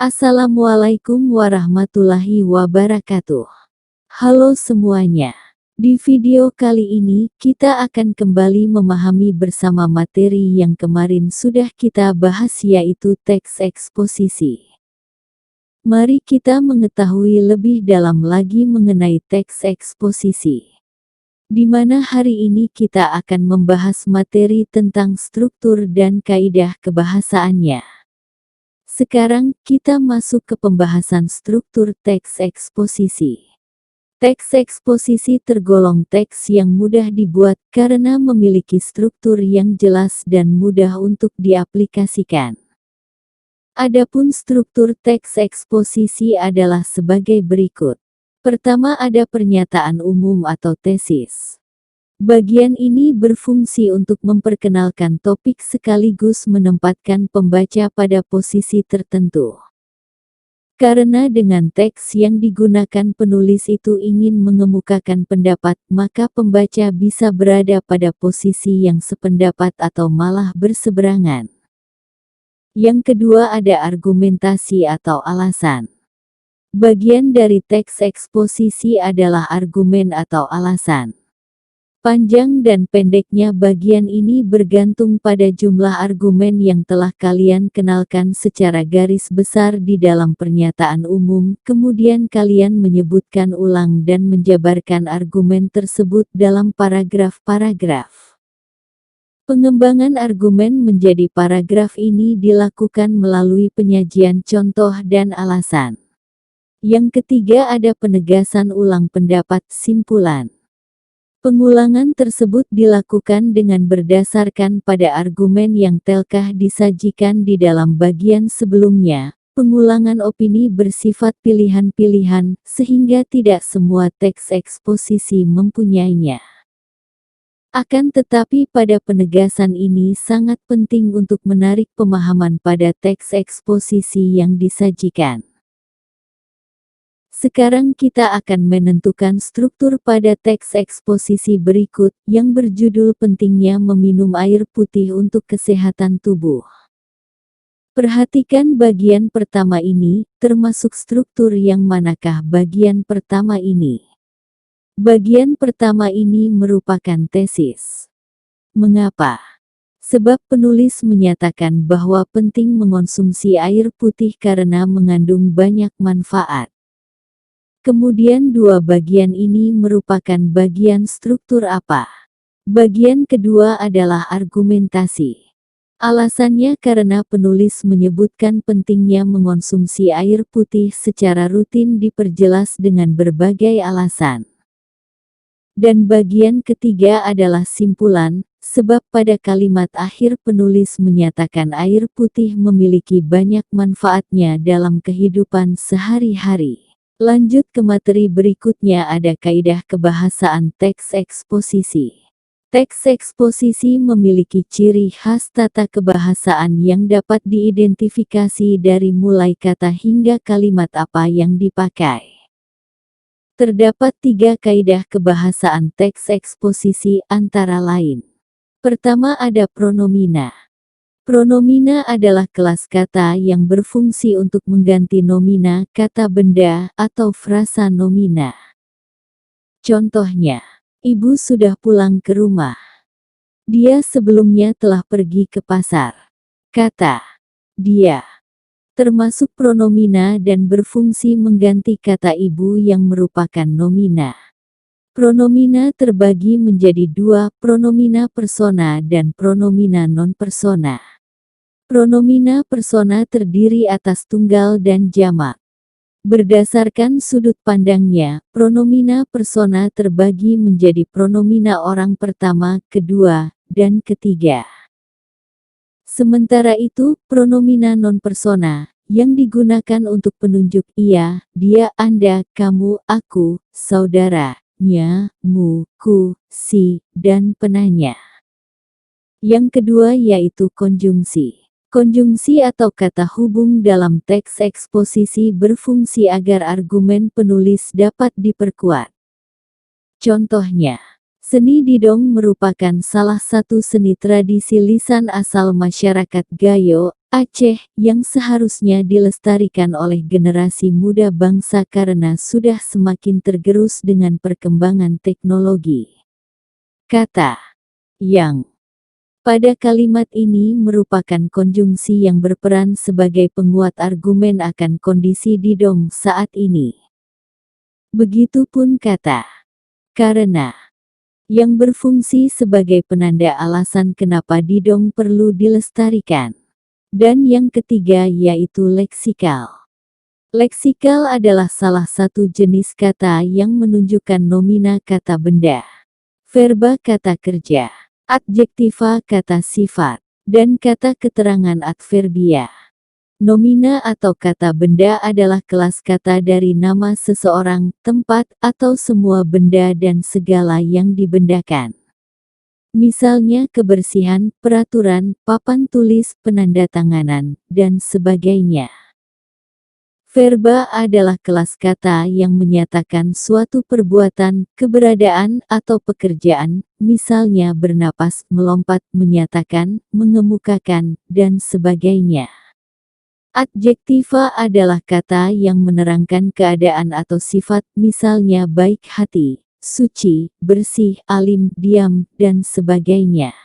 Assalamualaikum warahmatullahi wabarakatuh. Halo semuanya. Di video kali ini, kita akan kembali memahami bersama materi yang kemarin sudah kita bahas, yaitu teks eksposisi. Mari kita mengetahui lebih dalam lagi mengenai teks eksposisi, di mana hari ini kita akan membahas materi tentang struktur dan kaidah kebahasaannya. Sekarang, kita masuk ke pembahasan struktur teks eksposisi. Teks eksposisi tergolong teks yang mudah dibuat karena memiliki struktur yang jelas dan mudah untuk diaplikasikan. Adapun struktur teks eksposisi adalah sebagai berikut. Pertama, ada pernyataan umum atau tesis. Bagian ini berfungsi untuk memperkenalkan topik sekaligus menempatkan pembaca pada posisi tertentu. Karena dengan teks yang digunakan penulis itu ingin mengemukakan pendapat, maka pembaca bisa berada pada posisi yang sependapat atau malah berseberangan. Yang kedua, ada argumentasi atau alasan. Bagian dari teks eksposisi adalah argumen atau alasan. Panjang dan pendeknya bagian ini bergantung pada jumlah argumen yang telah kalian kenalkan secara garis besar di dalam pernyataan umum, kemudian kalian menyebutkan ulang dan menjabarkan argumen tersebut dalam paragraf-paragraf. Pengembangan argumen menjadi paragraf ini dilakukan melalui penyajian contoh dan alasan. Yang ketiga, ada penegasan ulang pendapat simpulan. Pengulangan tersebut dilakukan dengan berdasarkan pada argumen yang telah disajikan di dalam bagian sebelumnya. Pengulangan opini bersifat pilihan-pilihan, sehingga tidak semua teks eksposisi mempunyainya. Akan tetapi pada penegasan ini sangat penting untuk menarik pemahaman pada teks eksposisi yang disajikan. Sekarang kita akan menentukan struktur pada teks eksposisi berikut, yang berjudul pentingnya meminum air putih untuk kesehatan tubuh. Perhatikan bagian pertama ini, termasuk struktur yang manakah bagian pertama ini? Bagian pertama ini merupakan tesis. Mengapa? Sebab penulis menyatakan bahwa penting mengonsumsi air putih karena mengandung banyak manfaat. Kemudian dua bagian ini merupakan bagian struktur apa? Bagian kedua adalah argumentasi. Alasannya karena penulis menyebutkan pentingnya mengonsumsi air putih secara rutin diperjelas dengan berbagai alasan. Dan bagian ketiga adalah simpulan, sebab pada kalimat akhir penulis menyatakan air putih memiliki banyak manfaatnya dalam kehidupan sehari-hari. Lanjut ke materi berikutnya, ada kaidah kebahasaan teks eksposisi. Teks eksposisi memiliki ciri khas tata kebahasaan yang dapat diidentifikasi dari mulai kata hingga kalimat apa yang dipakai. Terdapat 3 kaidah kebahasaan teks eksposisi antara lain. Pertama, ada pronomina. Pronomina adalah kelas kata yang berfungsi untuk mengganti nomina, kata benda, atau frasa nomina. Contohnya, ibu sudah pulang ke rumah. Dia sebelumnya telah pergi ke pasar. Kata dia termasuk pronomina dan berfungsi mengganti kata ibu yang merupakan nomina. Pronomina terbagi menjadi 2, pronomina persona dan pronomina non-persona. Pronomina persona terdiri atas tunggal dan jamak. Berdasarkan sudut pandangnya, pronomina persona terbagi menjadi pronomina orang pertama, kedua, dan ketiga. Sementara itu, pronomina non-persona, yang digunakan untuk penunjuk ia, dia, anda, kamu, aku, saudara, nya, mu, ku, si, dan penanya. Yang kedua yaitu konjungsi. Konjungsi atau kata hubung dalam teks eksposisi berfungsi agar argumen penulis dapat diperkuat. Contohnya, seni didong merupakan salah satu seni tradisi lisan asal masyarakat Gayo, Aceh, yang seharusnya dilestarikan oleh generasi muda bangsa karena sudah semakin tergerus dengan perkembangan teknologi. Kata yang pada kalimat ini merupakan konjungsi yang berperan sebagai penguat argumen akan kondisi Didong saat ini. Begitupun kata karena yang berfungsi sebagai penanda alasan kenapa Didong perlu dilestarikan. Dan yang ketiga yaitu leksikal. Leksikal adalah salah satu jenis kata yang menunjukkan nomina kata benda, verba kata kerja, adjektiva kata sifat, dan kata keterangan adverbia. Nomina atau kata benda adalah kelas kata dari nama seseorang, tempat, atau semua benda dan segala yang dibendakan. Misalnya kebersihan, peraturan, papan tulis, penandatanganan, dan sebagainya. Verba adalah kelas kata yang menyatakan suatu perbuatan, keberadaan, atau pekerjaan, misalnya bernapas, melompat, menyatakan, mengemukakan, dan sebagainya. Adjektiva adalah kata yang menerangkan keadaan atau sifat, misalnya baik hati, suci, bersih, alim, diam, dan sebagainya.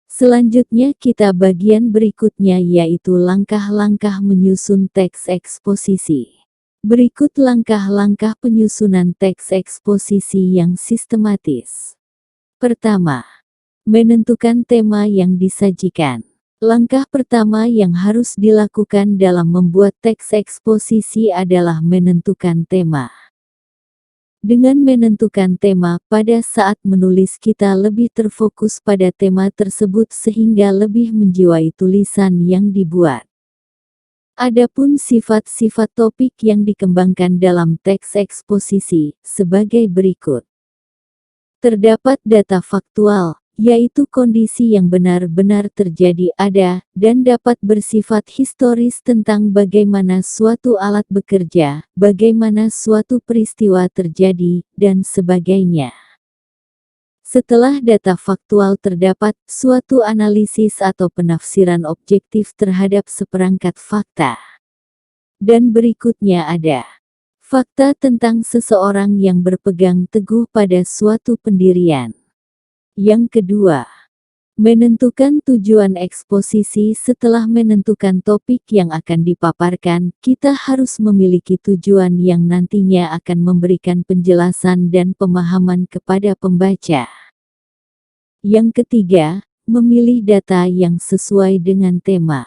Selanjutnya kita bagian berikutnya yaitu langkah-langkah menyusun teks eksposisi. Berikut langkah-langkah penyusunan teks eksposisi yang sistematis. Pertama, menentukan tema yang disajikan. Langkah pertama yang harus dilakukan dalam membuat teks eksposisi adalah menentukan tema. Dengan menentukan tema, pada saat menulis kita lebih terfokus pada tema tersebut sehingga lebih menjiwai tulisan yang dibuat. Adapun sifat-sifat topik yang dikembangkan dalam teks eksposisi, sebagai berikut. Terdapat data faktual, yaitu kondisi yang benar-benar terjadi ada, dan dapat bersifat historis tentang bagaimana suatu alat bekerja, bagaimana suatu peristiwa terjadi, dan sebagainya. Setelah data faktual terdapat, suatu analisis atau penafsiran objektif terhadap seperangkat fakta. Dan berikutnya ada fakta tentang seseorang yang berpegang teguh pada suatu pendirian. Yang kedua, menentukan tujuan eksposisi. Setelah menentukan topik yang akan dipaparkan, kita harus memiliki tujuan yang nantinya akan memberikan penjelasan dan pemahaman kepada pembaca. Yang ketiga, memilih data yang sesuai dengan tema.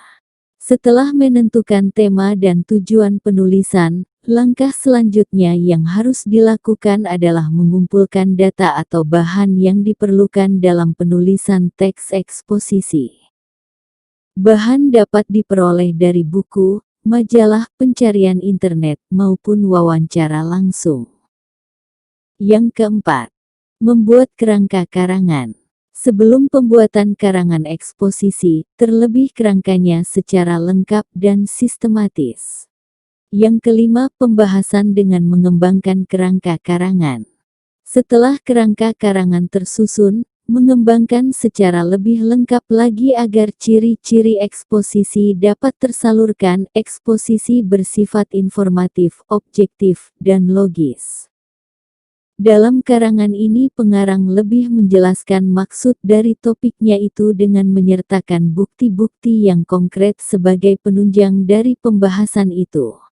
Setelah menentukan tema dan tujuan penulisan, langkah selanjutnya yang harus dilakukan adalah mengumpulkan data atau bahan yang diperlukan dalam penulisan teks eksposisi. Bahan dapat diperoleh dari buku, majalah, pencarian internet, maupun wawancara langsung. Yang keempat, membuat kerangka karangan. Sebelum pembuatan karangan eksposisi, terlebih kerangkanya secara lengkap dan sistematis. Yang kelima, pembahasan dengan mengembangkan kerangka karangan. Setelah kerangka karangan tersusun, mengembangkan secara lebih lengkap lagi agar ciri-ciri eksposisi dapat tersalurkan. Eksposisi bersifat informatif, objektif, dan logis. Dalam karangan ini pengarang lebih menjelaskan maksud dari topiknya itu dengan menyertakan bukti-bukti yang konkret sebagai penunjang dari pembahasan itu.